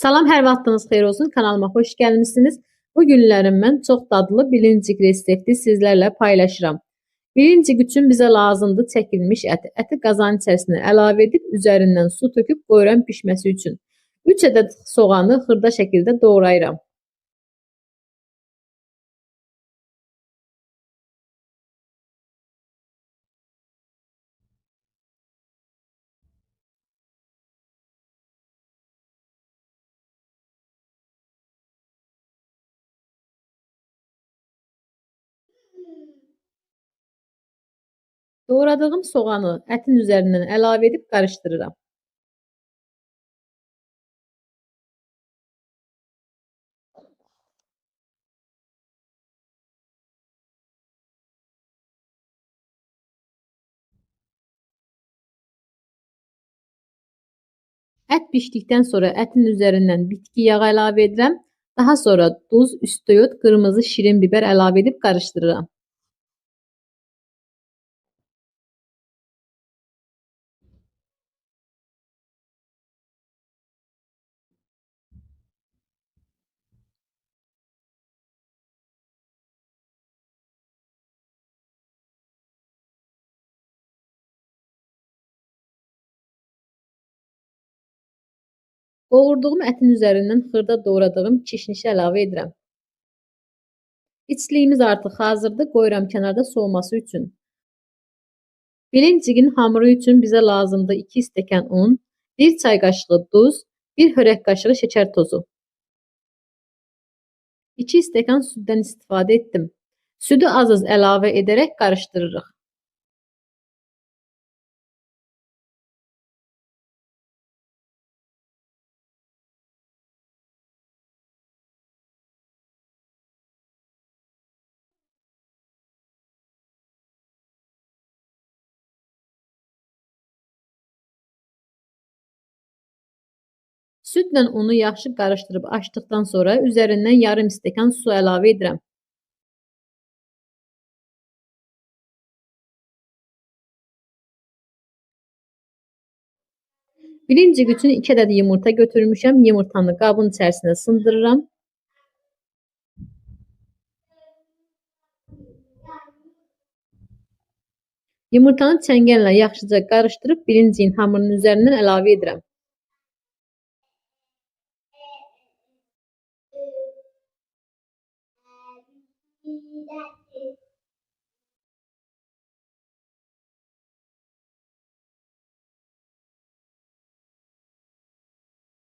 Salam, hər vaxtınız xeyir olsun. Kanalıma xoş gəlmisiniz. Bu günlərim mən çox dadlı bilincik resepti sizlərlə paylaşıram. Bilincik üçün bizə lazımdır çəkilmiş ət. Əti qazanın içərisinə əlavə edib üzərindən su töküb qoyuram pişməsi üçün. 3 ədəd soğanı xırda şəkildə doğrayıram. Doğradığım soğanı ətin üzərindən əlavə edib qarışdırıram. Ət bişdikdən sonra ətin üzərindən bitki yağı əlavə edirəm. Daha sonra duz, üstüyot, qırmızı şirin biber əlavə edib qarışdırıram. Qovurduğum ətin üzərindən xırda doğradığım kişnişi əlavə edirəm. İçliyimiz artıq hazırdır. Qoyuram kənarda soğuması üçün. Bilincigin hamuru üçün bizə lazımdır 2 stəkan un, 1 çay qaşığı duz, 1 xörək qaşığı şəkər tozu. 2 stəkan süddən istifadə etdim. Südü az-az əlavə edərək qarışdırırıq. Südlə unu yaxşı qarışdırıb açdıqdan sonra üzərindən yarım stəkan su əlavə edirəm. Bilincik üçün 2 ədəd yumurta götürmüşəm. Yumurtanı qabın içərisinə sındırıram. Yumurtanı çəngəllə yaxşıca qarışdırıb bilinciyin hamurunun üzərindən əlavə edirəm.